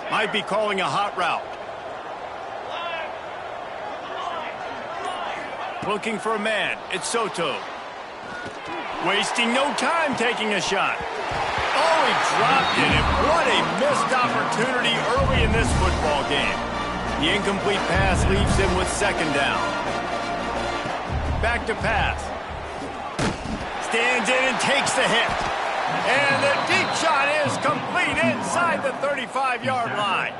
Might be calling a hot route. Looking for a man. It's Soto. Wasting no time taking a shot. Oh, he dropped it, and what a missed opportunity early in this football game. The incomplete pass leaves him with second down. Back to pass. Stands in and takes the hit. And the deep shot is complete inside the 35-yard line.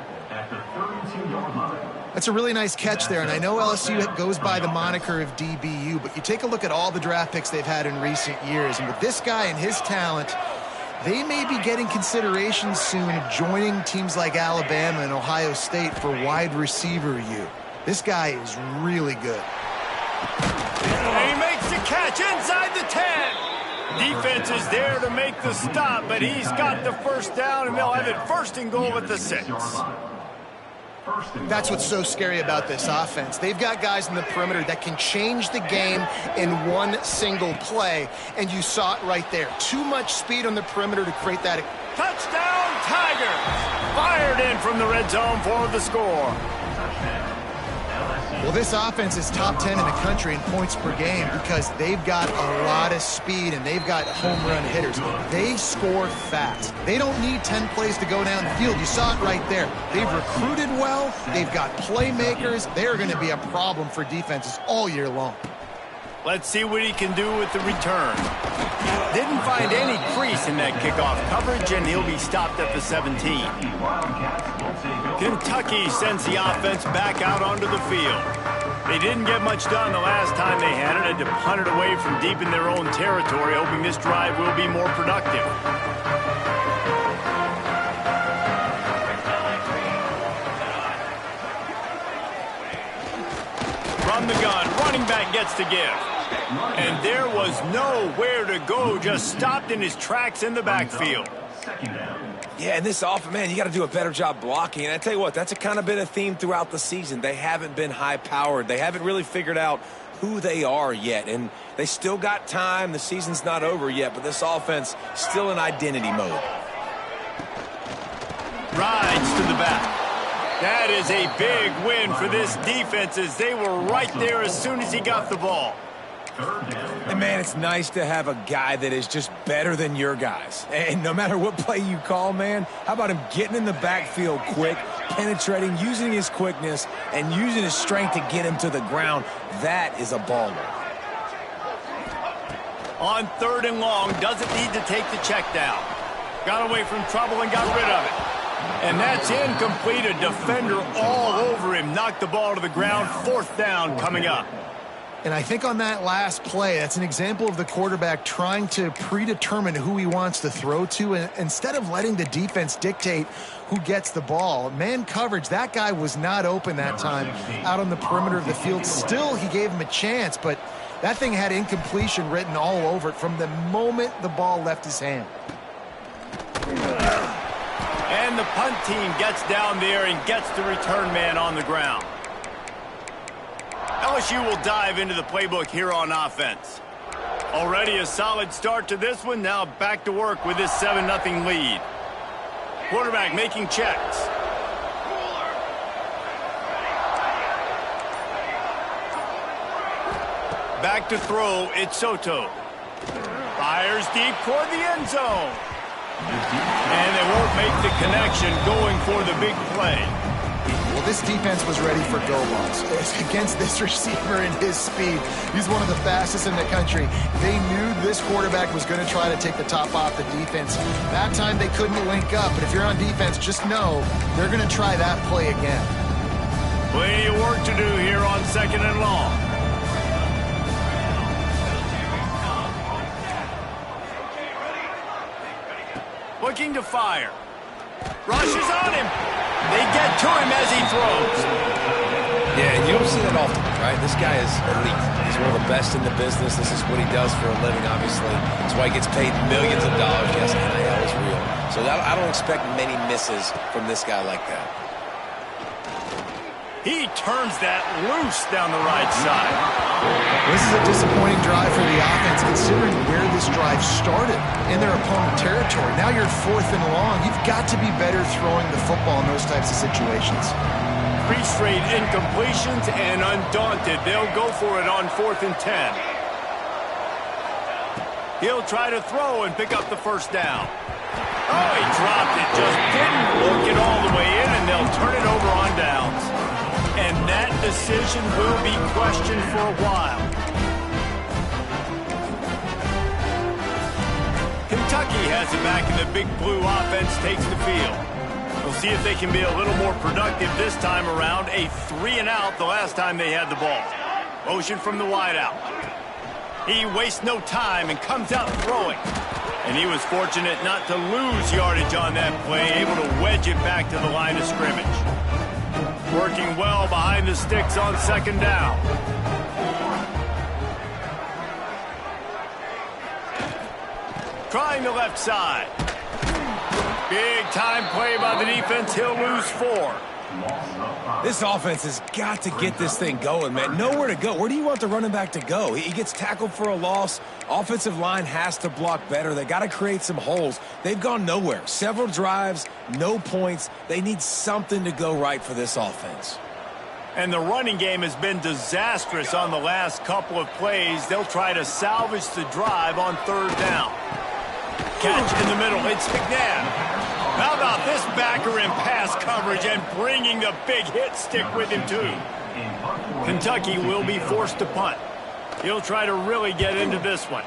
That's a really nice catch there, and I know LSU goes by the moniker of DBU, but you take a look at all the draft picks they've had in recent years, and with this guy and his talent, they may be getting consideration soon of joining teams like Alabama and Ohio State for wide receiver U. This guy is really good. And he makes the catch inside the 10. Defense is there to make the stop, but he's got the first down, and they'll have it first and goal at the 6. That's what's so scary about this offense. They've got guys in the perimeter that can change the game in one single play, and you saw it right there. Too much speed on the perimeter to create that. Touchdown, Tigers! Fired in from the red zone for the score. Well, this offense is top 10 in the country in points per game because they've got a lot of speed and they've got home run hitters. They score fast. They don't need 10 plays to go down the field. You saw it right there. They've recruited well. They've got playmakers. They're going to be a problem for defenses all year long. Let's see what he can do with the return. Didn't find any crease in that kickoff coverage, and he'll be stopped at the 17. Kentucky sends the offense back out onto the field. They didn't get much done the last time they had it. Had to punt it away from deep in their own territory, hoping this drive will be more productive. From the gun, running back gets to give. And there was nowhere to go, just stopped in his tracks in the backfield. Yeah, and this offense, man, you got to do a better job blocking. And I tell you what, that's kind of been a theme throughout the season. They haven't been high-powered. They haven't really figured out who they are yet. And they still got time. The season's not over yet, but this offense still in identity mode. Rides to the back. That is a big win for this defense as they were right there as soon as he got the ball. And, man, it's nice to have a guy that is just better than your guys. And no matter what play you call, man, how about him getting in the backfield quick, penetrating, using his quickness, and using his strength to get him to the ground. That is a baller. On 3rd and long, doesn't need to take the check down. Got away from trouble and got rid of it. And that's incomplete. A defender all over him. Knocked the ball to the ground. 4th down coming up. And I think on that last play, that's an example of the quarterback trying to predetermine who he wants to throw to, and instead of letting the defense dictate who gets the ball. Man coverage, that guy was not open that time out on the perimeter of the field. Still, he gave him a chance, but that thing had incompletion written all over it from the moment the ball left his hand. And the punt team gets down there and gets the return man on the ground. LSU will dive into the playbook here on offense. Already a solid start to this one. Now back to work with this 7-0 lead. Quarterback making checks. Back to throw. It's Soto. Fires deep toward the end zone. And they won't make the connection going for the big play. Well, this defense was ready for go-balls. Against this receiver and his speed, he's one of the fastest in the country. They knew this quarterback was going to try to take the top off the defense. That time they couldn't link up, but if you're on defense, just know they're going to try that play again. Plenty of work to do here on 2nd and long. Looking to fire. Rushes on him. They get to him as he throws. Yeah, and you don't see that often, right? This guy is elite. He's one of the best in the business. This is what he does for a living, obviously. That's why he gets paid millions of dollars. Yes, NIL is real. So I don't expect many misses from this guy like that. He turns that loose down the right side. This is a disappointing drive for the offense, considering where this drive started in their opponent territory. Now you're 4th and long. You've got to be better throwing the football in those types of situations. 3 straight incompletions, and undaunted, they'll go for it on 4th and 10. He'll try to throw and pick up the first down. Oh, he dropped it, just didn't look it all the way in, and they'll turn it over on downs. And that decision will be questioned for a while. Kentucky has it back, and the Big Blue offense takes the field. We'll see if they can be a little more productive this time around. A 3-and-out the last time they had the ball. Motion from the wideout. He wastes no time and comes out throwing. And he was fortunate not to lose yardage on that play, able to wedge it back to the line of scrimmage. Working well behind the sticks on 2nd down. Trying the left side. Big time play by the defense. He'll lose 4. This offense has got to get this thing going, man. Nowhere to go. Where do you want the running back to go? He gets tackled for a loss. Offensive line has to block better. They got to create some holes. They've gone nowhere. Several drives, no points. They need something to go right for this offense. And the running game has been disastrous on the last couple of plays. They'll try to salvage the drive on 3rd down. Catch in the middle. It's McNabb. How about this backer in pass coverage and bringing the big hit stick with him, too? Kentucky will be forced to punt. He'll try to really get into this one.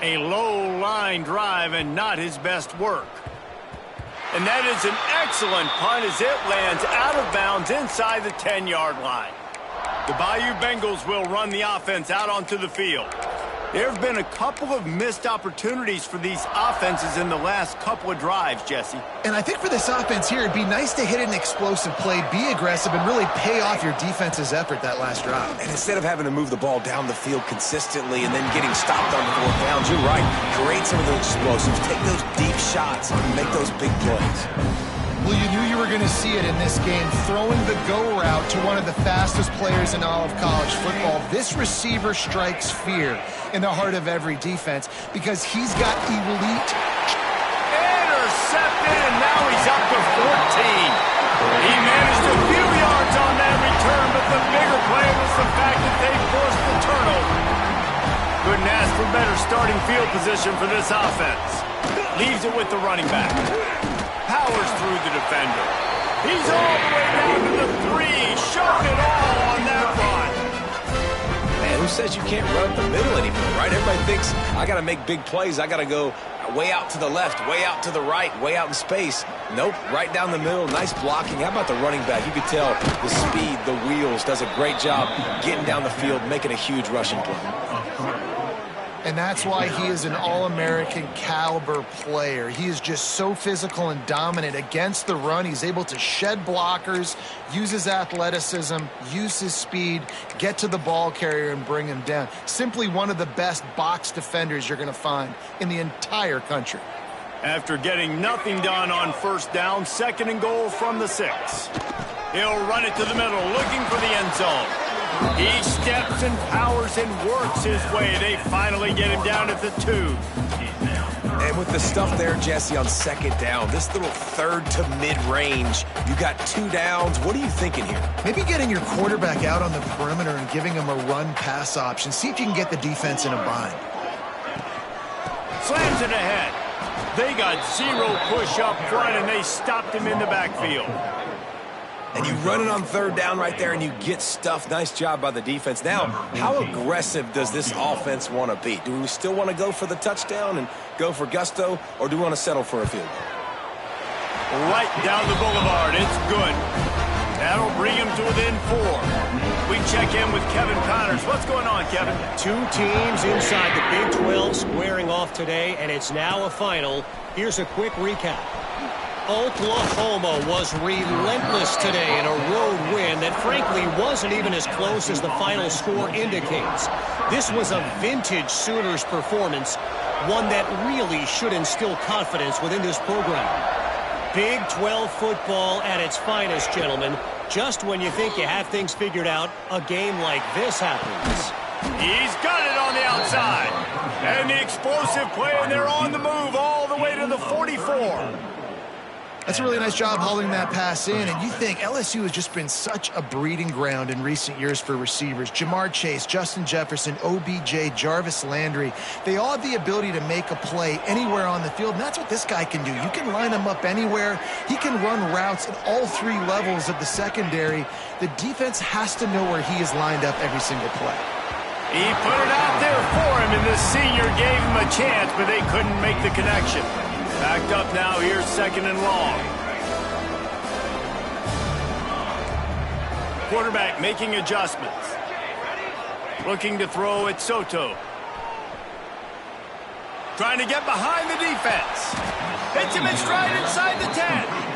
A low line drive and not his best work. And that is an excellent punt as it lands out of bounds inside the 10-yard line. The Bayou Bengals will run the offense out onto the field. There have been a couple of missed opportunities for these offenses in the last couple of drives, Jesse. And I think for this offense here, it'd be nice to hit an explosive play, be aggressive, and really pay off your defense's effort that last drive. And instead of having to move the ball down the field consistently and then getting stopped on 4th downs, you're right. Create some of those explosives. Take those deep shots and make those big plays. Well, you knew you were going to see it in this game, throwing the go route to one of the fastest players in all of college football. This receiver strikes fear in the heart of every defense because he's got elite. Intercepted, and now he's up to 14. He managed a few yards on that return, but the bigger play was the fact that they forced the turnover. Couldn't ask for better starting field position for this offense. Leaves it with the running back. Powers through the defender. He's all the way down to the 3. Showing it all on that run. Man, who says you can't run up the middle anymore, right? Everybody thinks, I got to make big plays. I got to go way out to the left, way out to the right, way out in space. Nope, right down the middle. Nice blocking. How about the running back? You could tell the speed, the wheels, does a great job getting down the field, making a huge rushing play. And that's why he is an All-American caliber player. He is just so physical and dominant against the run. He's able to shed blockers, use his athleticism, use his speed, get to the ball carrier and bring him down. Simply one of the best box defenders you're going to find in the entire country. After getting nothing done on 1st down, 2nd and goal from the 6. He'll run it to the middle, looking for the end zone. He steps and powers and works his way. They finally get him down at the 2. And with the stuff there, Jesse, on 2nd down, this little 3rd to mid-range, you got 2 downs. What are you thinking here? Maybe getting your quarterback out on the perimeter and giving him a run-pass option. See if you can get the defense in a bind. Slams it ahead. They got 0 push up front, and they stopped him in the backfield. And you run it on 3rd down right there, and you get stuffed. Nice job by the defense. Now, how aggressive does this offense want to be? Do we still want to go for the touchdown and go for gusto, or do we want to settle for a field goal? Right down the boulevard. It's good. That'll bring him to within 4. We check in with Kevin Connors. What's going on, Kevin? 2 teams inside the Big 12 squaring off today, and it's now a final. Here's a quick recap. Oklahoma was relentless today in a road win that frankly wasn't even as close as the final score indicates. This was a vintage Sooners performance, one that really should instill confidence within this program. Big 12 football at its finest, gentlemen. Just when you think you have things figured out, a game like this happens. He's got it on the outside. And the explosive play, and they're on the move all the way to the 44. That's a really nice job holding that pass in, and you think LSU has just been such a breeding ground in recent years for receivers. Jamar Chase, Justin Jefferson, OBJ, Jarvis Landry, they all have the ability to make a play anywhere on the field, and that's what this guy can do. You can line him up anywhere. He can run routes at all three levels of the secondary. The defense has to know where he is lined up every single play. He put it out there for him, and the senior gave him a chance, but they couldn't make the connection. Backed up now, here's 2nd and long. Quarterback making adjustments. Looking to throw at Soto. Trying to get behind the defense. Hits him in stride inside the 10.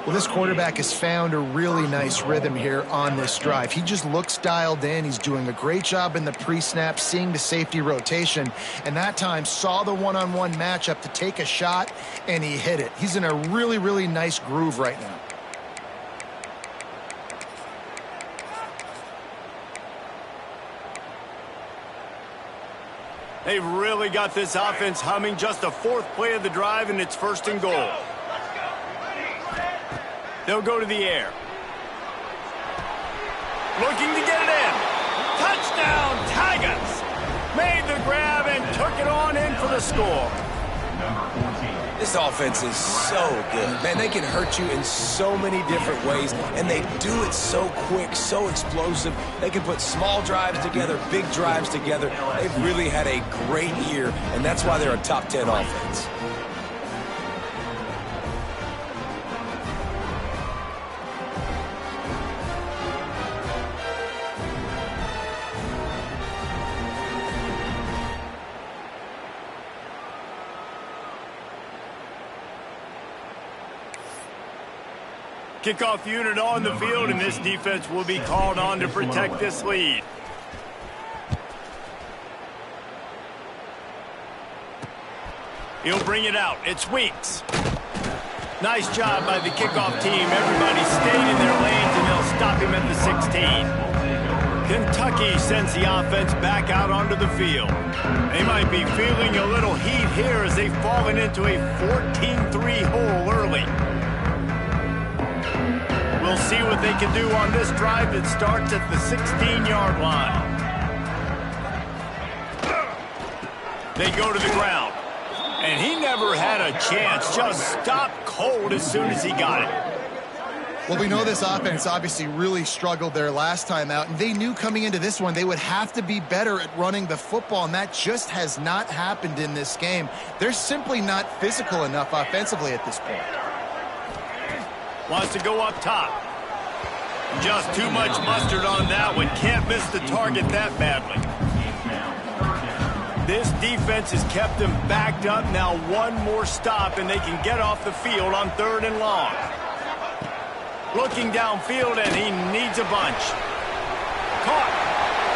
Well, this quarterback has found a really nice rhythm here on this drive. He just looks dialed in. He's doing a great job in the pre-snap, seeing the safety rotation, and that time saw the one-on-one matchup to take a shot, and he hit it. He's in a really, really nice groove right now. They've really got this offense humming. Just the 4th play of the drive, and it's 1st and goal. They'll go to the air. Looking to get it in. Touchdown, Tigers! Made the grab and took it on in for the score. This offense is so good. Man, they can hurt you in so many different ways, and they do it so quick, so explosive. They can put small drives together, big drives together. They've really had a great year, and that's why they're a top 10 offense. Kickoff unit on the field, and this defense will be called on to protect this lead. He'll bring it out. It's Weeks. Nice job by the kickoff team. Everybody stayed in their lanes, and they'll stop him at the 16. Kentucky sends the offense back out onto the field. They might be feeling a little heat here as they've fallen into a 14-3 hole early. We'll see what they can do on this drive that starts at the 16-yard line. They go to the ground. And he never had a chance. Just stopped cold as soon as he got it. Well, we know this offense obviously really struggled their last time out, and they knew coming into this one they would have to be better at running the football, and that just has not happened in this game. They're simply not physical enough offensively at this point. Wants to go up top. Just too much mustard on that one. Can't miss the target that badly. This defense has kept them backed up. Now one more stop, and they can get off the field on 3rd and long. Looking downfield, and he needs a bunch. Caught.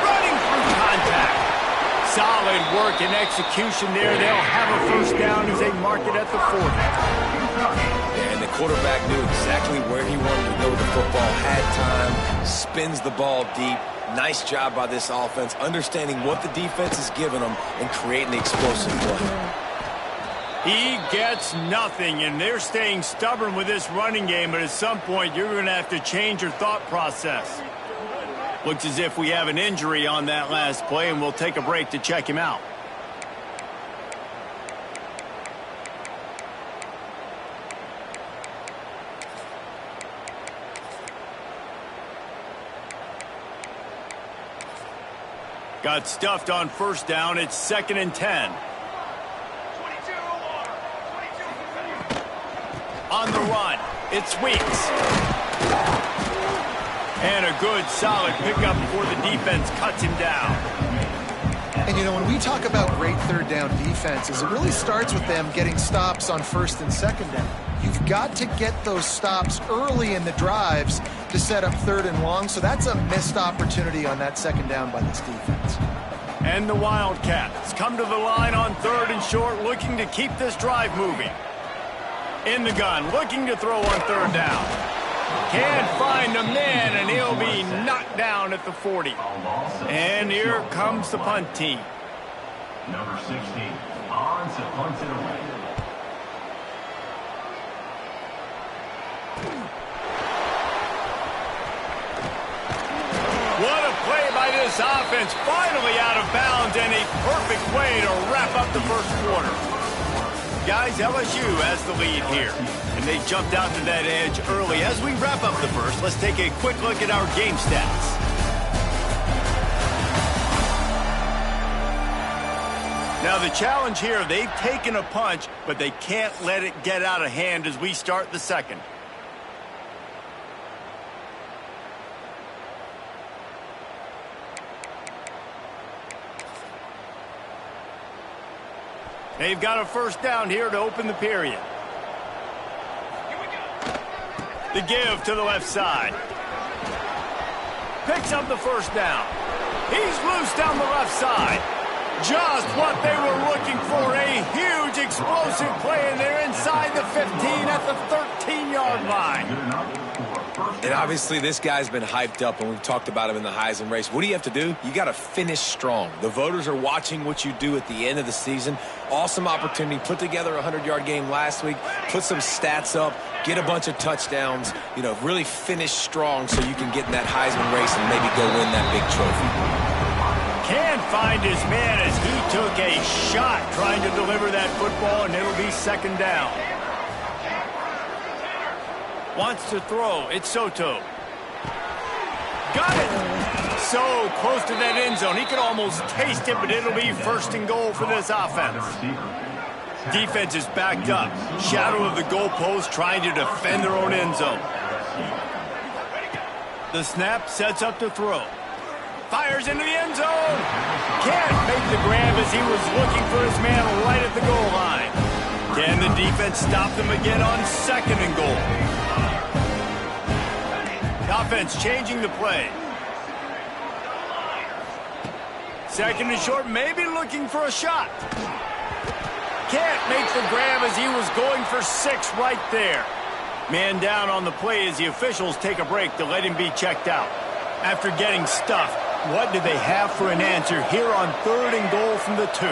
Running through contact. Solid work and execution there. They'll have a 1st down as they mark it at the 40. And the quarterback knew exactly where he wanted to go with the football, had time, spins the ball deep. Nice job by this offense, understanding what the defense is giving them and creating the explosive play. He gets nothing, and they're staying stubborn with this running game, but at some point you're going to have to change your thought process. Looks as if we have an injury on that last play, and we'll take a break to check him out. Got stuffed on 1st down. It's 2nd and 10. On the run, it's Weeks. And a good, solid pickup before the defense cuts him down. And, you know, when we talk about great 3rd down defenses, it really starts with them getting stops on 1st and 2nd down. You've got to get those stops early in the drives to set up 3rd and long, so that's a missed opportunity on that 2nd down by this defense. And the Wildcats come to the line on 3rd and short, looking to keep this drive moving. In the gun, looking to throw on third down. Can't find a man, and he'll be knocked down at the 40. And here comes the punt team. Number 16, on to punt it away. What a play by this offense. Finally out of bounds, and a perfect way to wrap up the first quarter. Guys, LSU has the lead here, and they jumped out to that edge early. As we wrap up the first, let's take a quick look at our game stats. Now, the challenge here, they've taken a punch, but they can't let it get out of hand as we start the second. They've got a first down here to open the period. The give to the left side. Picks up the first down. He's loose down the left side. Just what they were looking for. A huge explosive play, and they're inside the 15 at the 13-yard line. And obviously this guy's been hyped up, and we've talked about him in the Heisman race. What do you have to do? You got to finish strong. The voters are watching what you do at the end of the season. Awesome opportunity. Put together a 100-yard game last week. Put some stats up. Get a bunch of touchdowns. You know, really finish strong so you can get in that Heisman race and maybe go win that big trophy. Can't find his man as he took a shot trying to deliver that football, and it'll be second down. Wants to throw. It's Soto. Got it. So close to that end zone. He could almost taste it, but it'll be first and goal for this offense. Defense is backed up. Shadow of the goalpost trying to defend their own end zone. The snap sets up to throw. Fires into the end zone. Can't make the grab as he was looking for his man right at the goal line. Can the defense stop them again on second and goal? The offense changing the play. Second and short, maybe looking for a shot. Can't make the grab as he was going for 6 right there. Man down on the play as the officials take a break to let him be checked out. After getting stuffed, what do they have for an answer here on third and goal from the 2?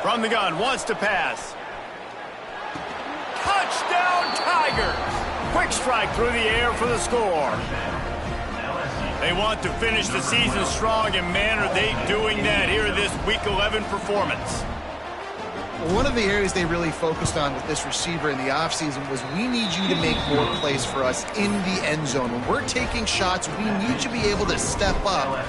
From the gun, wants to pass. Touchdown, Tigers! Quick strike through the air for the score. They want to finish the season strong, and man, are they doing that here in this Week 11 performance. One of the areas they really focused on with this receiver in the offseason was we need you to make more plays for us in the end zone. When we're taking shots, we need you to be able to step up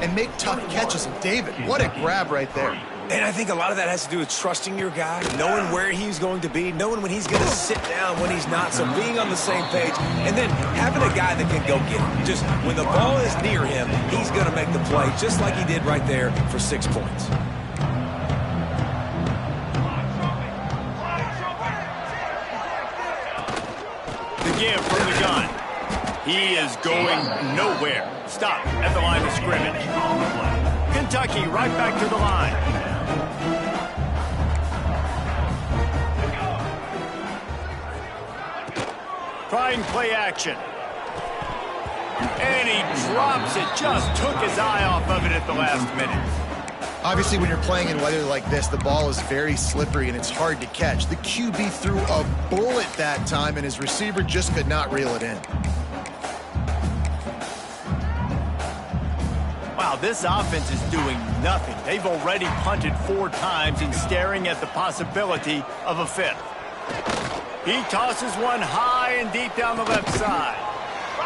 and make tough catches. And David, what a grab right there. And I think a lot of that has to do with trusting your guy, knowing where he's going to be, knowing when he's going to sit down, when he's not, so being on the same page, and then having a guy that can go get it. Just when the ball is near him, he's going to make the play, just like he did right there for 6 points. The give from the gun. He is going nowhere. Stop at the line of scrimmage. Kentucky right back to the line. Trying play action. And he drops it. Just took his eye off of it at the last minute. Obviously, when you're playing in weather like this, the ball is very slippery and it's hard to catch. The QB threw a bullet that time, and his receiver just could not reel it in. Wow, this offense is doing nothing. They've already punted 4 times and staring at the possibility of a 5th. He tosses one high and deep down the left side.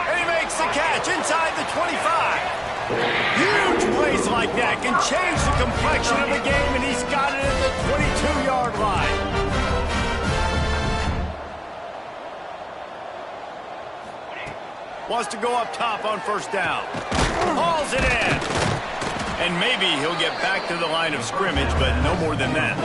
And he makes the catch inside the 25. Huge plays like that can change the complexion of the game, and he's got it at the 22-yard line. Wants to go up top on first down. Hauls it in. And maybe he'll get back to the line of scrimmage, but no more than that.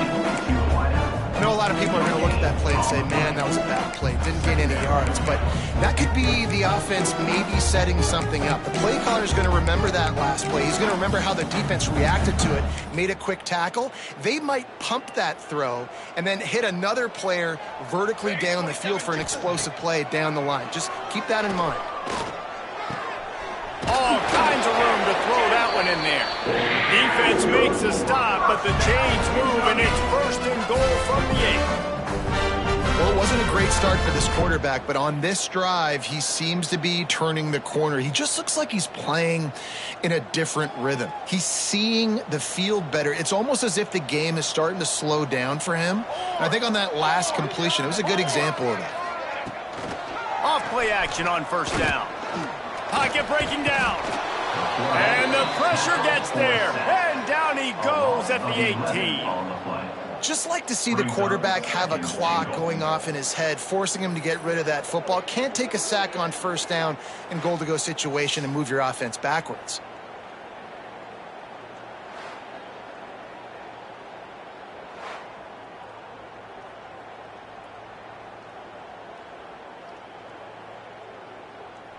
I know a lot of people are going to look at that play and say, man, that was a bad play. Didn't gain any yards. But that could be the offense maybe setting something up. The play caller is going to remember that last play. He's going to remember how the defense reacted to it, made a quick tackle. They might pump that throw and then hit another player vertically down the field for an explosive play down the line. Just keep that in mind. All kinds of room to throw that one in there. Defense makes a stop, but the chains move, and it's first and goal from the 8. Well, it wasn't a great start for this quarterback, but on this drive, he seems to be turning the corner. He just looks like he's playing in a different rhythm. He's seeing the field better. It's almost as if the game is starting to slow down for him. And I think on that last completion, it was a good example of that. Off play action on first down. Pocket breaking down. And the pressure gets there. And down he goes at the 18. Just like to see the quarterback have a clock going off in his head, forcing him to get rid of that football. Can't take a sack on first down in goal-to-go situation and move your offense backwards.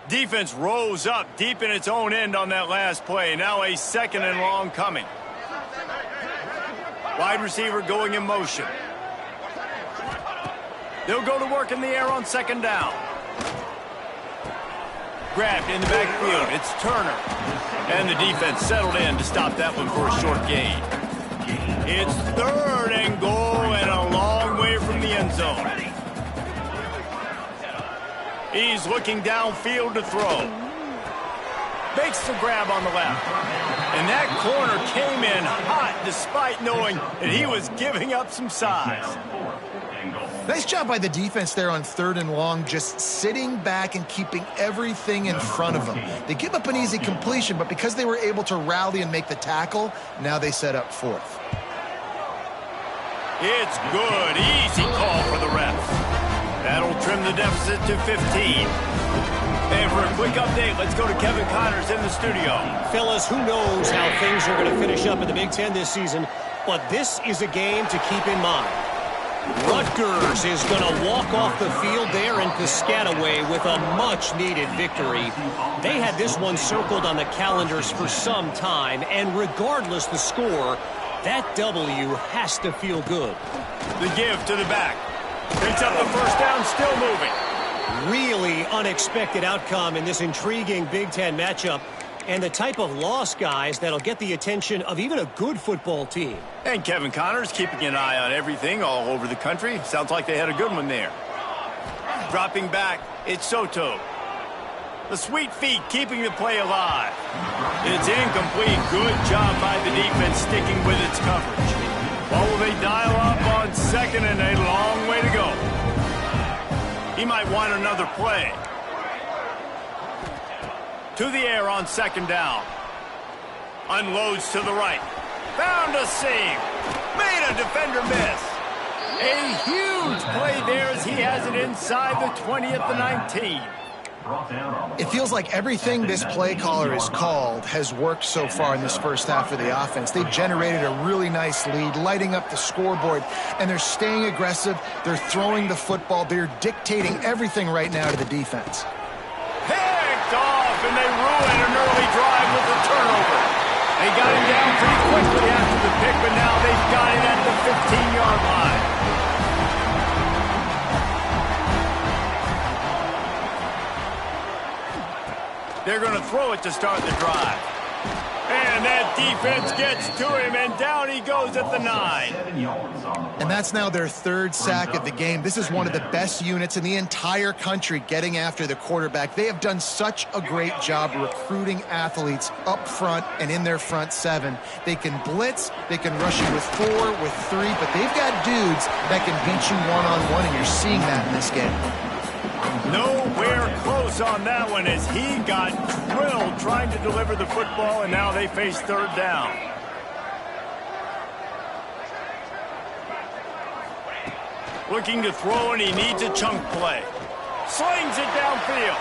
Defense rose up deep in its own end on that last play. Now a second and long coming. Wide receiver going in motion. They'll go to work in the air on second down. Grabbed in the backfield. It's Turner. And the defense settled in to stop that one for a short gain. It's third and goal and a long way from the end zone. He's looking downfield to throw. Makes the grab on the left. And that corner came in hot despite knowing that he was giving up some size. Nice job by the defense there on third and long, just sitting back and keeping everything in front of them. They give up an easy completion, but because they were able to rally and make the tackle, now they set up fourth. It's good. Easy call for the refs. That'll trim the deficit to 15. And for a quick update, let's go to Kevin Connors in the studio. Fellas, who knows how things are going to finish up in the Big Ten this season, but this is a game to keep in mind. Rutgers is going to walk off the field there in Piscataway with a much-needed victory. They had this one circled on the calendars for some time, and regardless the score, that W has to feel good. The give to the back. Picks up the first down, still moving. Really unexpected outcome in this intriguing Big Ten matchup, and the type of loss, guys, that'll get the attention of even a good football team. And Kevin Connors keeping an eye on everything all over the country. Sounds like they had a good one there. Dropping back, it's Soto. The sweet feet keeping the play alive. It's incomplete. Good job by the defense sticking with its coverage. Well, will they dial up on second and a long way to go? He might want another play. To the air on second down. Unloads to the right. Found a seam. Made a defender miss. A huge play there as he has it inside the 20 at the 19. It feels like everything this play caller has called has worked so far in this first half of the offense. They've generated a really nice lead, lighting up the scoreboard, and they're staying aggressive. They're throwing the football. They're dictating everything right now to the defense. Picked off, and they ruin an early drive with a turnover. They got him down pretty quickly after the pick, but now they've got it at the 15-yard line. They're going to throw it to start the drive. And that defense gets to him, and down he goes at the 9. And that's now their third sack of the game. This is one of the best units in the entire country getting after the quarterback. They have done such a great job recruiting athletes up front and in their front seven. They can blitz, they can rush you with 4, with 3, but they've got dudes that can beat you one-on-one, and you're seeing that in this game. Nowhere close on that one as he got drilled trying to deliver the football, and now they face third down. Looking to throw, and he needs a chunk play. Slings it downfield.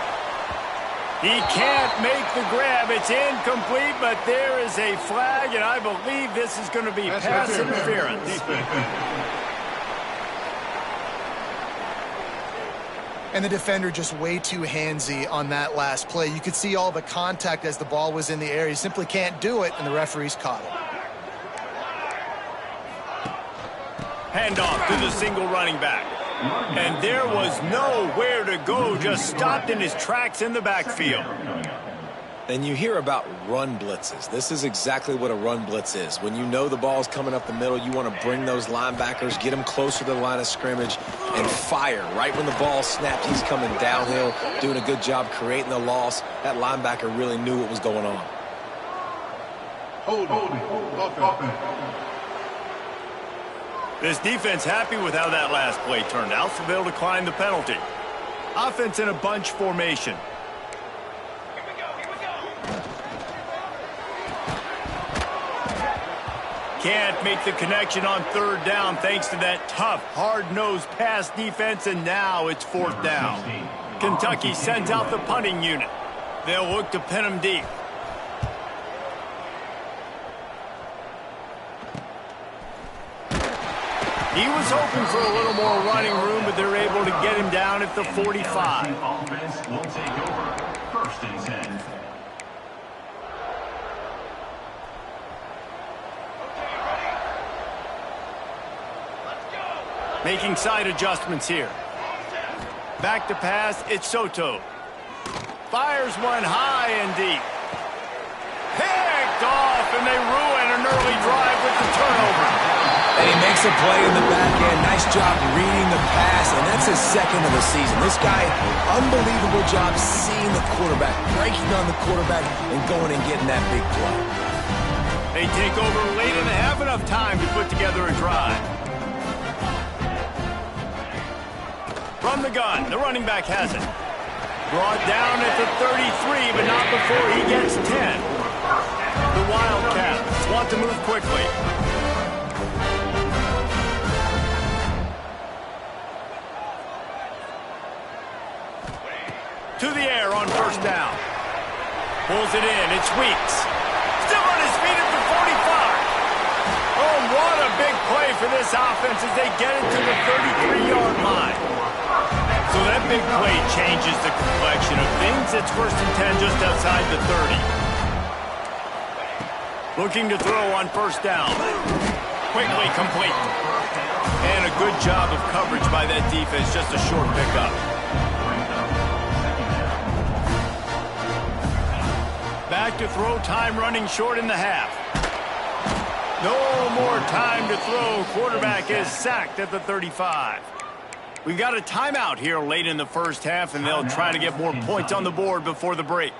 He can't make the grab. It's incomplete, but there is a flag, and I believe this is going to be pass interference. And the defender just way too handsy on that last play. You could see all the contact as the ball was in the air. He simply can't do it, and the referees caught it. Handoff to the single running back. And there was nowhere to go, just stopped in his tracks in the backfield. And you hear about run blitzes. This is exactly what a run blitz is. When you know the ball's coming up the middle, you want to bring those linebackers, get them closer to the line of scrimmage, and fire. Right when the ball snapped, he's coming downhill, doing a good job creating the loss. That linebacker really knew what was going on. Hold. This defense happy with how that last play turned out, so they'll decline the penalty. Offense in a bunch formation. Can't make the connection on third down thanks to that tough, hard-nosed pass defense, and now it's fourth down. Kentucky sends out the punting unit. They'll look to pin him deep. He was hoping for a little more running room, but they're able to get him down at the 45. Offense will take over. 1st and 10. Making side adjustments here. Back to pass, it's Soto. Fires one high and deep. Picked off, and they ruin an early drive with the turnover. And he makes a play in the back end. Nice job reading the pass, and that's his second of the season. This guy, unbelievable job seeing the quarterback, breaking on the quarterback, and going and getting that big play. They take over late and have enough time to put together a drive. From the gun, the running back has it. Brought down at the 33, but not before he gets 10. The Wildcats want to move quickly. To the air on first down. Pulls it in, it's Weeks. Still on his feet at the 45. Oh, what a big play for this offense as they get it to the 33-yard line. So that big play changes the complexion of things. It's 1st and 10 just outside the 30. Looking to throw on first down. Quickly complete. And a good job of coverage by that defense, just a short pickup. Back to throw, time running short in the half. No more time to throw. Quarterback is sacked at the 35. We've got a timeout here late in the first half, and they'll try to get more points on the board before the break.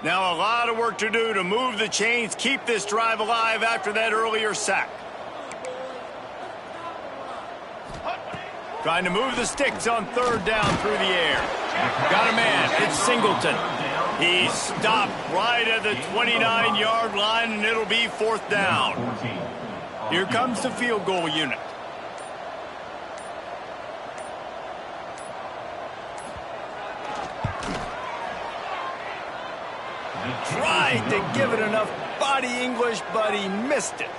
Now a lot of work to do to move the chains, keep this drive alive after that earlier sack. Trying to move the sticks on third down through the air. Got a man, it's Singleton. He's stopped right at the 29-yard line, and it'll be 4th down. Here comes the field goal unit. Tried to give it enough body English, but he missed it.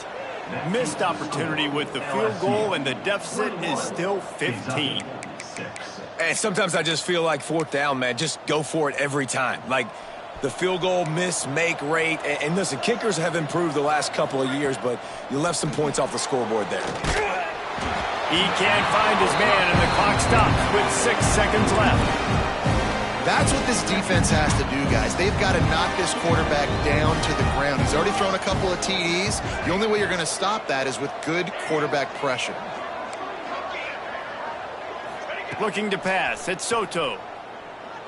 Missed opportunity with the field goal, and the deficit is still 15. And sometimes I just feel like 4th down, man, just go for it every time. Like the field goal miss-make rate. And listen, kickers have improved the last couple of years, but you left some points off the scoreboard there. He can't find his man, and the clock stops with 6 seconds left. That's what this defense has to do, guys. They've got to knock this quarterback down to the ground. He's already thrown a couple of TDs. The only way you're going to stop that is with good quarterback pressure. Looking to pass, it's Soto.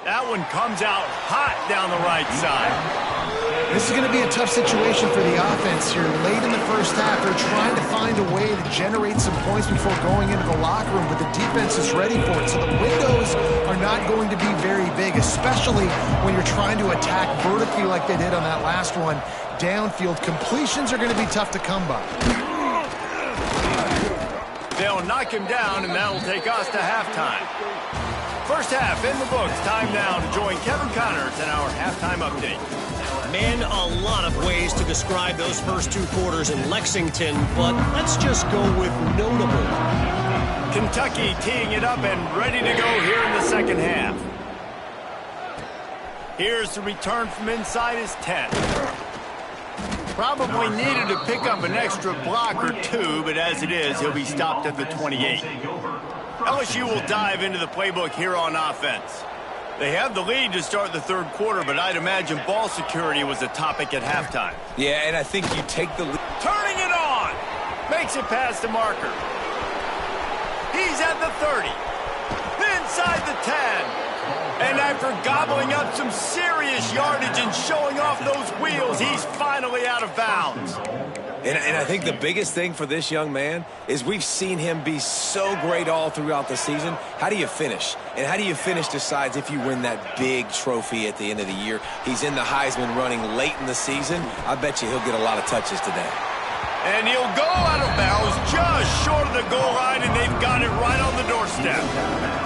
That one comes out hot down the right side. This is going to be a tough situation for the offense here. Late in the first half, they're trying to find a way to generate some points before going into the locker room, but the defense is ready for it. So the windows are not going to be very big, especially when you're trying to attack vertically like they did on that last one. Downfield completions are going to be tough to come by. They'll knock him down, and that'll take us to halftime. First half in the books. Time now to join Kevin Connors in our halftime update. Man, a lot of ways to describe those first 2 quarters in Lexington, but let's just go with notable. Kentucky teeing it up and ready to go here in the second half. Here's the return from inside his 10. Probably needed to pick up an extra block or two, but as it is, he'll be stopped at the 28. LSU will dive into the playbook here on offense. They have the lead to start the third quarter, but I'd imagine ball security was a topic at halftime. Yeah, and I think you take the lead. Turning it on. Makes it past the marker. He's at the 30. Inside the 10. And after gobbling up some serious yardage and showing off those wheels, he's finally out of bounds. And I think the biggest thing for this young man is we've seen him be so great all throughout the season. How do you finish? And how do you finish decides if you win that big trophy at the end of the year. He's in the Heisman running late in the season. I bet you he'll get a lot of touches today. And he'll go out of bounds just short of the goal line, and they've got it right on the doorstep.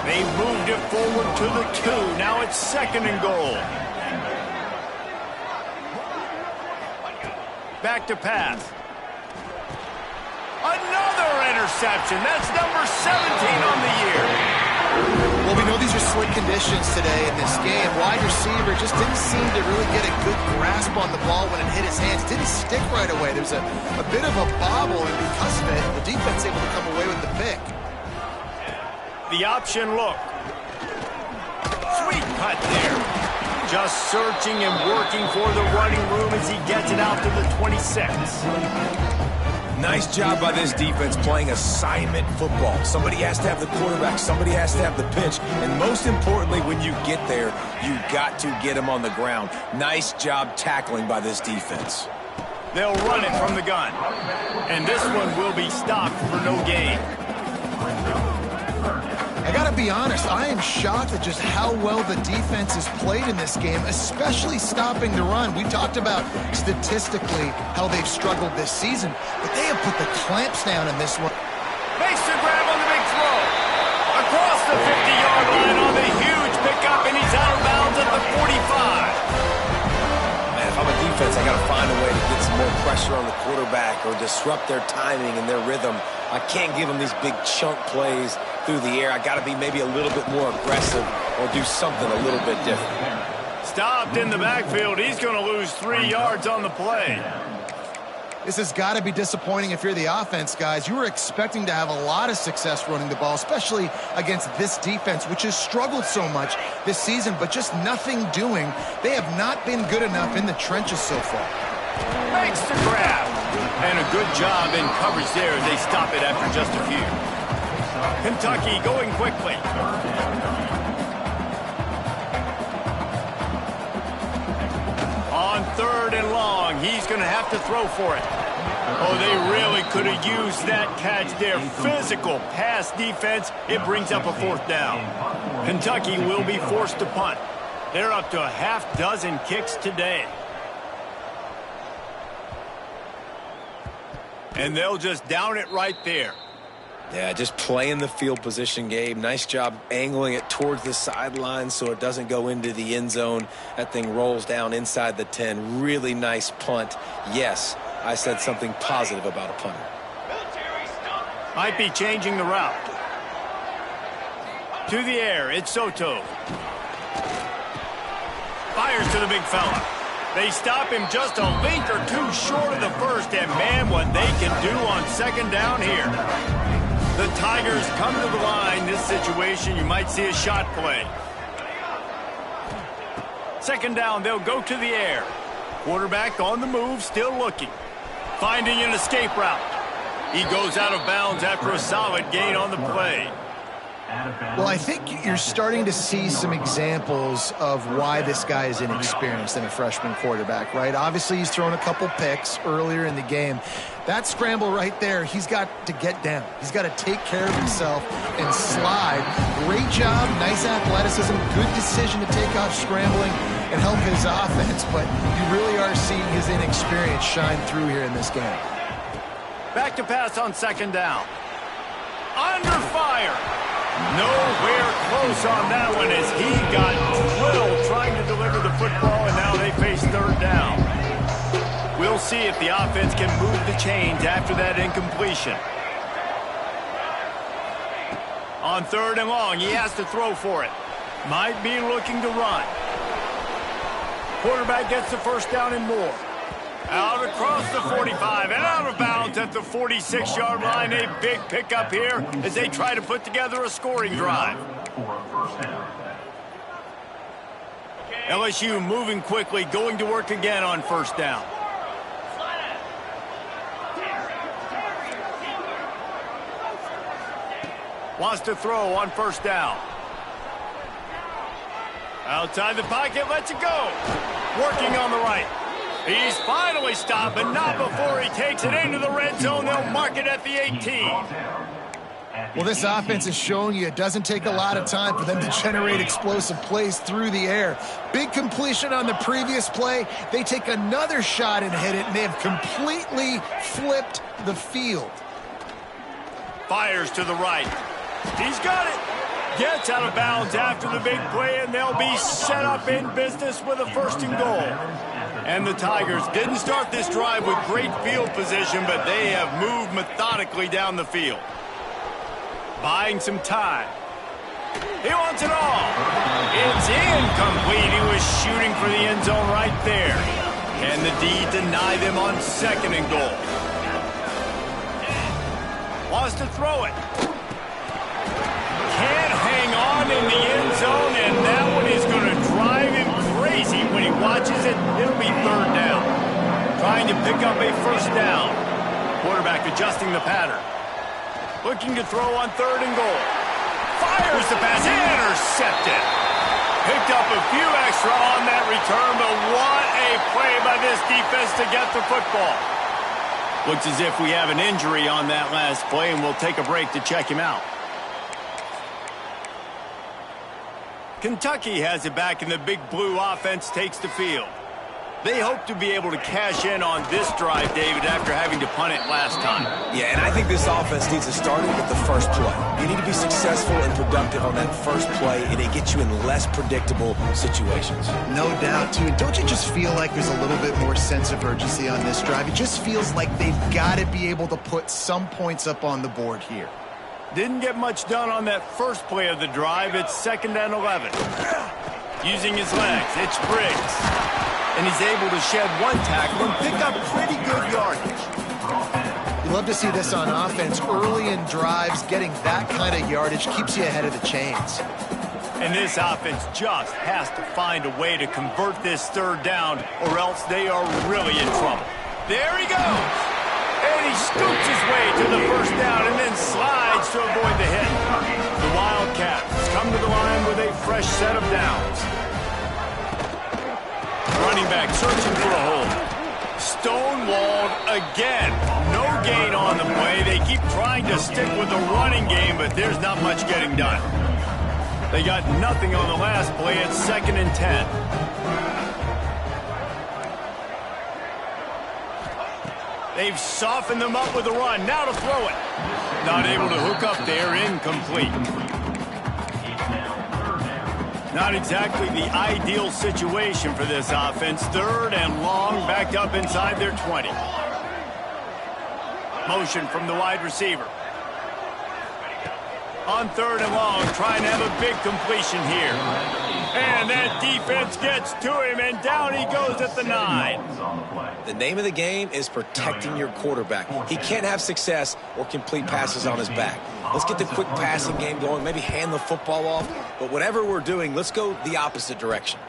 They moved it forward to the 2. Now it's 2nd and goal. Back to pass. Another interception. That's number 17 on the year. Well, we know these are slick conditions today in this game. Wide receiver just didn't seem to really get a good grasp on the ball when it hit his hands. Didn't stick right away. There was a bit of a bobble, and because of it, the defense able to come away with the pick. The option look. Sweet cut there. Just searching and working for the running room as he gets it out to the 26. Nice job by this defense playing assignment football. Somebody has to have the quarterback. Somebody has to have the pitch. And most importantly, when you get there, you got to get him on the ground. Nice job tackling by this defense. They'll run it from the gun. And this one will be stopped for no gain. I gotta be honest, I am shocked at just how well the defense has played in this game, especially stopping the run. We talked about statistically how they've struggled this season, but they have put the clamps down in this one. Makes the grab on the big throw. Across the 50-yard line on the huge pickup, and he's out of bounds at the 45. Man, if I'm a defense, I got to find a way to get some more pressure on the quarterback or disrupt their timing and their rhythm. I can't give them these big chunk plays through the air. I got to be maybe a little bit more aggressive or do something a little bit different. Stopped in the backfield. He's going to lose 3 yards on the play. This has got to be disappointing if you're the offense, guys. You were expecting to have a lot of success running the ball, especially against this defense, which has struggled so much this season, but just nothing doing. They have not been good enough in the trenches so far. Makes the grab. And a good job in coverage there as they stop it after just a few. Kentucky going quickly. On 3rd and long, he's going to have to throw for it. Oh, they really could have used that catch there. Physical pass defense. It brings up a 4th down. Kentucky will be forced to punt. They're up to a half-dozen kicks today. And they'll just down it right there. Yeah, just playing the field position game. Nice job angling it towards the sideline so it doesn't go into the end zone. That thing rolls down inside the 10. Really nice punt. Yes, I said something positive about a punter. Might be changing the route. To the air, it's Soto. Fires to the big fella. They stop him just a link or two short of the first, and man, what they can do on 2nd down here. The Tigers come to the line. This situation, you might see a shot play. 2nd down, they'll go to the air. Quarterback on the move, still looking. Finding an escape route. He goes out of bounds after a solid gain on the play. Well, I think you're starting to see some examples of why this guy is inexperienced in a freshman quarterback, right? Obviously, he's thrown a couple picks earlier in the game. That scramble right there, he's got to get down. He's got to take care of himself and slide. Great job, nice athleticism, good decision to take off scrambling and help his offense, but you really are seeing his inexperience shine through here in this game. Back to pass on 2nd down. Under fire. Nowhere close on that one as he got drilled trying to deliver the football, and now they face 3rd down. We'll see if the offense can move the chains after that incompletion. On 3rd and long, he has to throw for it. Might be looking to run. Quarterback gets the first down and more. Out across the 45 and out of bounds at the 46-yard line. A big pickup here as they try to put together a scoring drive. LSU moving quickly, going to work again on 1st down. Wants to throw on 1st down. Outside the pocket, lets it go. Working on the right. He's finally stopped, but not before he takes it into the red zone. They'll mark it at the 18. Well, this offense is showing you it doesn't take a lot of time for them to generate explosive plays through the air. Big completion on the previous play. They take another shot and hit it, and they have completely flipped the field. Fires to the right. He's got it. Gets out of bounds after the big play, and they'll be set up in business with a 1st and goal. And the Tigers didn't start this drive with great field position, but they have moved methodically down the field. Buying some time. He wants it all. It's incomplete. He was shooting for the end zone right there. And the D denied them on 2nd and goal. Wants to throw it. Can't hang on in the end zone, and that one is going to drive him crazy when he watches it. It'll be 3rd down. Trying to pick up a 1st down. Quarterback adjusting the pattern. Looking to throw on 3rd and goal. Fires the pass. Intercepted. Picked up a few extra on that return, but what a play by this defense to get the football. Looks as if we have an injury on that last play, and we'll take a break to check him out. Kentucky has it back, and the Big Blue offense takes the field. They hope to be able to cash in on this drive, David, after having to punt it last time. Yeah, and I think this offense needs to start it with the first play. You need to be successful and productive on that first play, and it gets you in less predictable situations. No doubt, too. And don't you just feel like there's a little bit more sense of urgency on this drive? It just feels like they've got to be able to put some points up on the board here. Didn't get much done on that first play of the drive. It's 2nd and 11. Using his legs, it's Briggs. And he's able to shed one tackle and pick up pretty good yardage. You love to see this on offense. Early in drives, getting that kind of yardage keeps you ahead of the chains. And this offense just has to find a way to convert this 3rd down, or else they are really in trouble. There he goes. And he scoops his way to the 1st down and then slides to avoid the hit. The Wildcats come to the line with a fresh set of downs. Running back searching for a hole. Stonewalled again. No gain on the play. They keep trying to stick with the running game, but there's not much getting done. They got nothing on the last play. It's 2nd and 10. They've softened them up with a run. Now to throw it. Not able to hook up there. Incomplete. Not exactly the ideal situation for this offense. 3rd and long, backed up inside their 20. Motion from the wide receiver. On 3rd and long, trying to have a big completion here. And that defense gets to him, and down he goes at the 9. The name of the game is protecting your quarterback. He can't have success or complete passes on his back. Let's get the quick passing game going, maybe hand the football off. But whatever we're doing, let's go the opposite direction.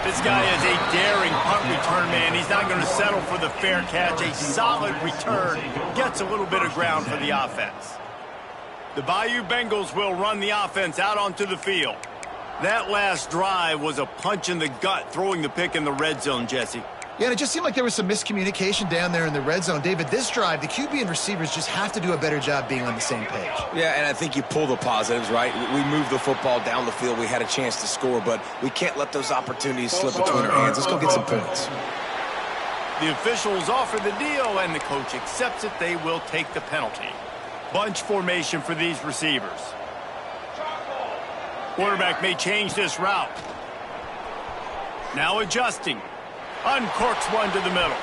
This guy is a daring punt return man. He's not going to settle for the fair catch. A solid return gets a little bit of ground for the offense. The Bayou Bengals will run the offense out onto the field. That last drive was a punch in the gut, throwing the pick in the red zone, Jesse. Yeah, and it just seemed like there was some miscommunication down there in the red zone. David, this drive, the QB and receivers just have to do a better job being on the same page. Yeah, and I think you pull the positives, right? We moved the football down the field. We had a chance to score, but we can't let those opportunities slip between our hands. Let's go get some points. The officials offer the deal, and the coach accepts it. They will take the penalty. Bunch formation for these receivers. Quarterback may change this route. Now adjusting. Uncorks one to the middle.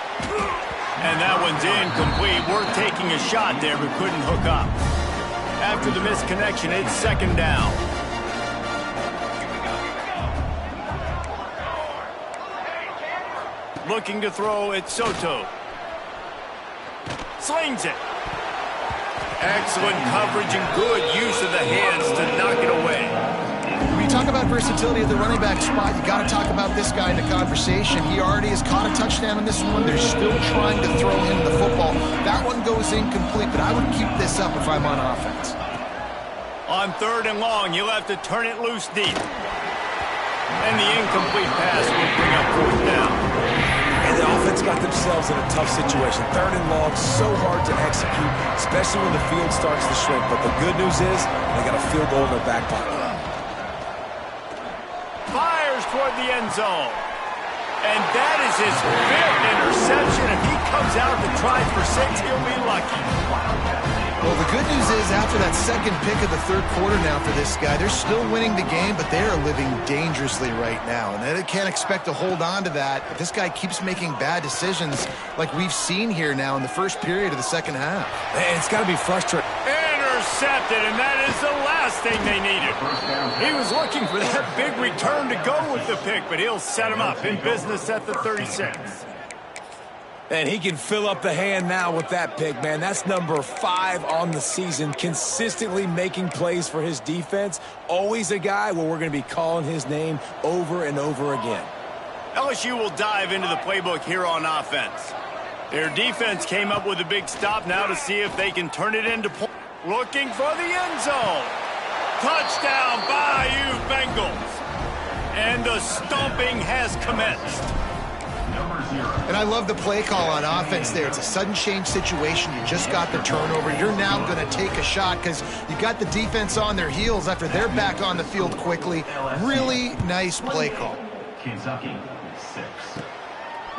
And that one's incomplete. Worth taking a shot there, but couldn't hook up. After the misconnection, it's second down. Looking to throw, it's Soto. Slings it. Excellent coverage and good use of the hands to knock it away. When you talk about versatility at the running back spot, you got to talk about this guy in the conversation. He already has caught a touchdown on this one. They're still trying to throw him the football. That one goes incomplete, but I would keep this up if I'm on offense. On third and long, you'll have to turn it loose deep. And the incomplete pass will bring up fourth down. And the offense got themselves in a tough situation. Third and long, so hard to execute, especially when the field starts to shrink. But the good news is they got a field goal in their back pocket. Fires toward the end zone. And that is his fifth interception. If he comes out and tries for 6, he'll be lucky. Well, the good news is after that second pick of the third quarter now for this guy, they're still winning the game, but they are living dangerously right now. And they can't expect to hold on to that. If this guy keeps making bad decisions like we've seen here now in the first period of the second half. And it's got to be frustrating. Intercepted, and that is the last thing they needed. He was looking for that big return to go with the pick, but he'll set him up in business at the 36. And he can fill up the hand now with that pick, man. That's number 5 on the season, consistently making plays for his defense. Always a guy where we're going to be calling his name over and over again. LSU will dive into the playbook here on offense. Their defense came up with a big stop now to see if they can turn it into points. Looking for the end zone. Touchdown, Bayou Bengals. And the stomping has commenced. And I love the play call on offense there. It's a sudden change situation. You just got the turnover. You're now going to take a shot because you got the defense on their heels after they're back on the field quickly. Really nice play call. Kentucky 6.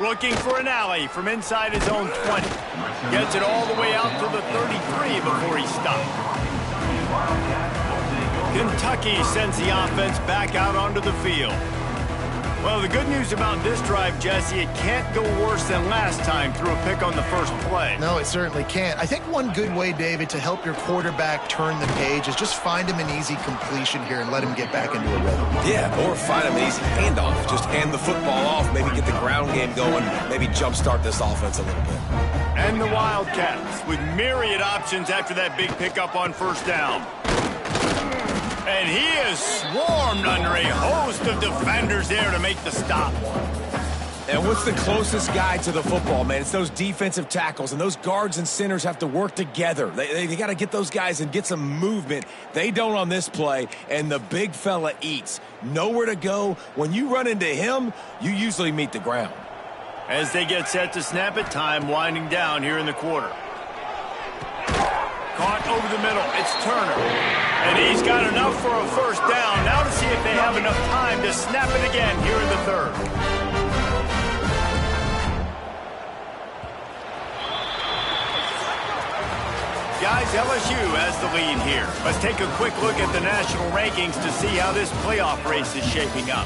Looking for an alley from inside his own 20. Gets it all the way out to the 33 before he stopped. Kentucky sends the offense back out onto the field. Well, the good news about this drive, Jesse, it can't go worse than last time through a pick on the first play. No, it certainly can't. I think one good way, David, to help your quarterback turn the page is just find him an easy completion here and let him get back into a rhythm. Yeah, or find him an easy handoff. Just hand the football off, maybe get the ground game going, maybe jumpstart this offense a little bit. And the Wildcats with myriad options after that big pickup on first down. And he is swarmed under a host of defenders there to make the stop. And what's the closest guy to the football, man? It's those defensive tackles, and those guards and centers have to work together. They got to get those guys and get some movement. They don't on this play, and the big fella eats. Nowhere to go. When you run into him, you usually meet the ground. As they get set to snap it, time winding down here in the quarter. Caught over the middle. It's Turner. And he's got enough for a first down. Now to see if they have enough time to snap it again here in the third. Guys, LSU has the lead here. Let's take a quick look at the national rankings to see how this playoff race is shaping up.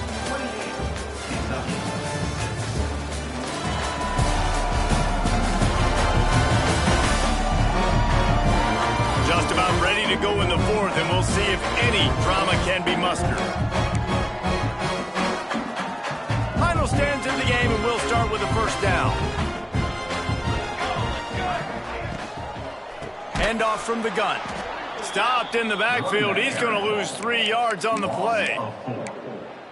Just about ready to go in the fourth, and we'll see if any drama can be mustered. Final stands in the game, and we'll start with the first down. Handoff from the gun. Stopped in the backfield. He's going to lose 3 yards on the play.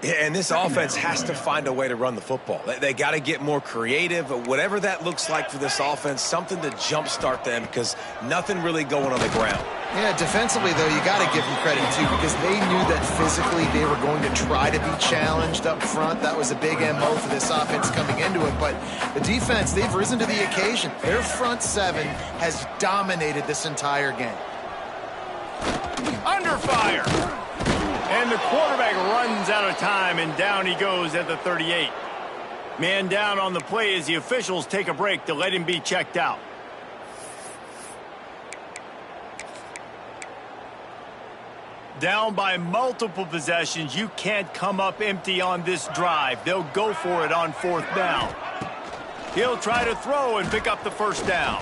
Yeah, and this offense has to find a way to run the football. They got to get more creative, whatever that looks like for this offense, something to jumpstart them because nothing really going on the ground. Yeah, defensively, though, you got to give them credit, too, because they knew that physically they were going to try to be challenged up front. That was a big MO for this offense coming into it. But the defense, they've risen to the occasion. Their front seven has dominated this entire game. Under fire. And the quarterback runs out of time, and down he goes at the 38. Man down on the play as the officials take a break to let him be checked out. Down by multiple possessions, you can't come up empty on this drive. They'll go for it on fourth down. He'll try to throw and pick up the first down.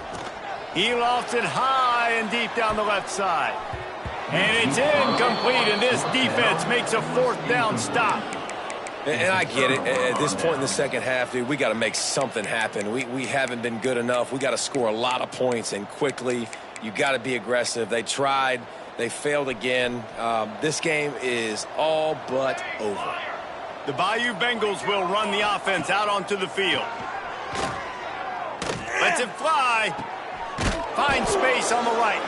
He lofts it high and deep down the left side. And it's incomplete, and this defense makes a fourth down stop. And I get it. At this point in the second half, dude, we got to make something happen. We haven't been good enough. We got to score a lot of points and quickly. You got to be aggressive. They tried. They failed again. This game is all but over. The Bayou Bengals will run the offense out onto the field. Lets it fly. Finds space on the right.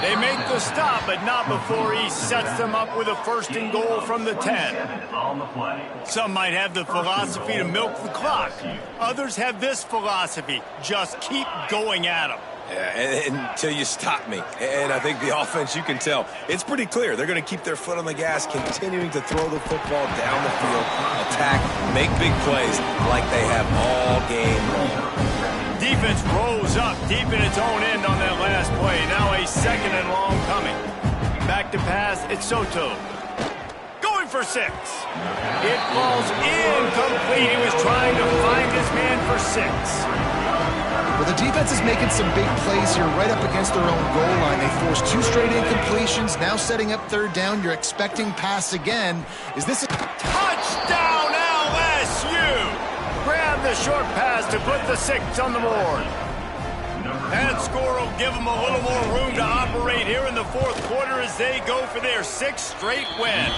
They make the stop, but not before he sets them up with a first and goal from the 10. Some might have the philosophy to milk the clock. Others have this philosophy: just keep going at them. Yeah, until you stop me. And I think the offense, you can tell, it's pretty clear. They're going to keep their foot on the gas, continuing to throw the football down the field, attack, make big plays like they have all game long. Defense rose up deep in its own end on that last play. Now a second and long coming. Back to pass, it's Soto. Going for 6. It falls incomplete. He was trying to find his man for 6. Well, the defense is making some big plays here right up against their own goal line. They forced 2 straight incompletions. Now setting up third down. You're expecting pass again. Is this a touchdown LSU? Grab the short pass to put the 6 on the board. That score will give them a little more room to operate here in the fourth quarter as they go for their 6th straight win.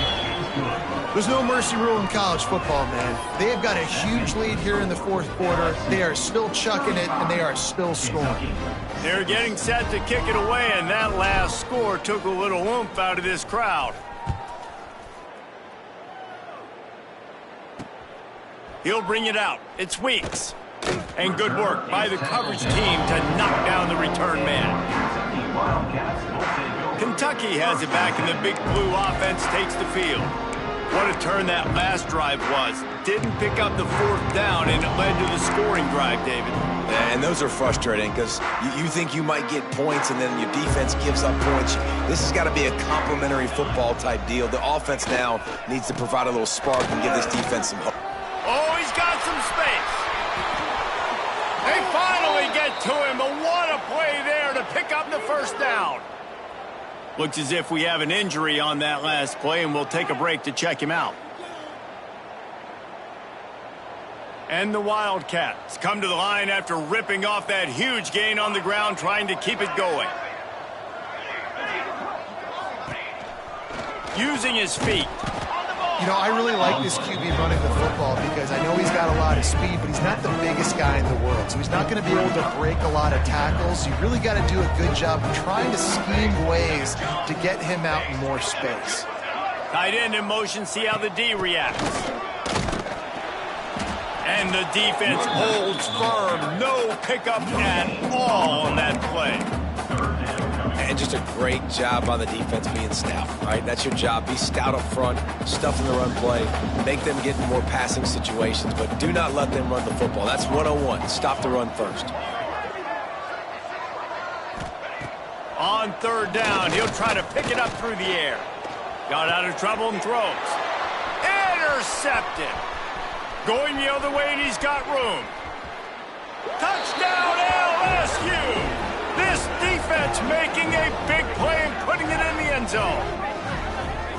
There's no mercy rule in college football, man. They have got a huge lead here in the fourth quarter. They are still chucking it, and they are still scoring. They're getting set to kick it away, and that last score took a little oomph out of this crowd. He'll bring it out. It's Weeks. And good work by the coverage team to knock down the return man. Kentucky has it back, and the Big Blue offense takes the field. What a turn that last drive was. Didn't pick up the fourth down, and it led to the scoring drive, David. And those are frustrating because you think you might get points, and then your defense gives up points. This has got to be a complementary football type deal. The offense now needs to provide a little spark and give this defense some hope. Oh, he's got some space. They finally get to him, but what a play there to pick up the first down. Looks as if we have an injury on that last play, and we'll take a break to check him out. And the Wildcats come to the line after ripping off that huge gain on the ground, trying to keep it going. Using his feet. You know, I really like this QB running the football because I know he's got a lot of speed, but he's not the biggest guy in the world. So he's not going to be able to break a lot of tackles. You really got to do a good job of trying to scheme ways to get him out in more space. Tight end in motion, see how the D reacts. And the defense holds firm. No pickup at all on that play. And just a great job on the defense being stout, right? That's your job. Be stout up front, stuff in the run play, make them get in more passing situations, but do not let them run the football. That's 101. Stop the run first. On third down, he'll try to pick it up through the air. Got out of trouble and throws. Intercepted. Going the other way, and he's got room. Touchdown LSU! This defense making a big play and putting it in the end zone.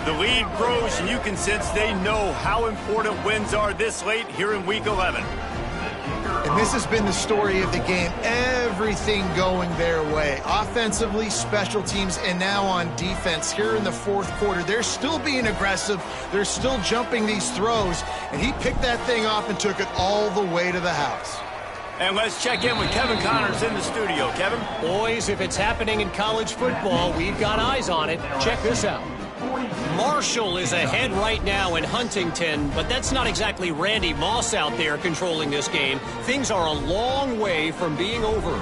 The lead grows, and you can sense they know how important wins are this late here in Week 11. And this has been the story of the game. Everything going their way. Offensively, special teams, and now on defense here in the fourth quarter. They're still being aggressive. They're still jumping these throws. And he picked that thing off and took it all the way to the house. And let's check in with Kevin Connors in the studio. Kevin? Boys, if it's happening in college football, we've got eyes on it. Check this out. Marshall is ahead right now in Huntington, but that's not exactly Randy Moss out there controlling this game. Things are a long way from being over.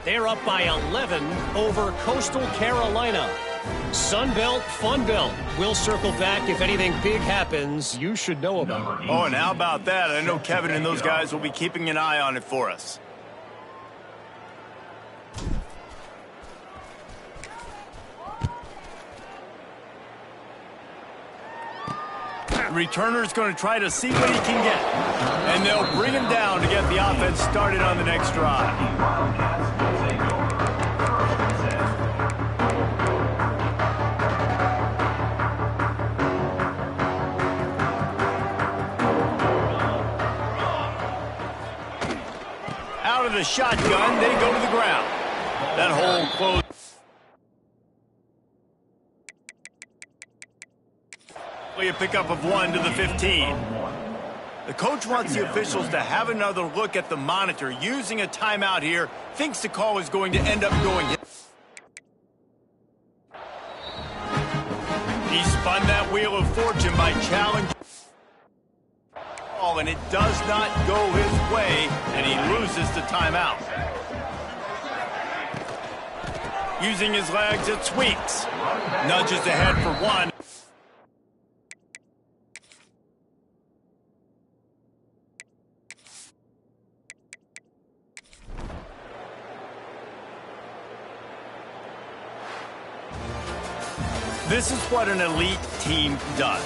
They're up by 11 over Coastal Carolina. Sunbelt, Funbelt. We'll circle back if anything big happens you should know about. Oh, and how about that? I know Kevin and those guys will be keeping an eye on it for us. Returner's going to try to see what he can get. And they'll bring him down to get the offense started on the next drive. Out of the shotgun, they go to the ground. That hole closed. A pickup of 1 to the 15. The coach wants the officials to have another look at the monitor. Using a timeout here, thinks the call is going to end up going. He spun that wheel of fortune by challenging. And it does not go his way, and he loses the timeout. Using his legs, it sweeps. Nudges ahead for 1. This is what an elite team does.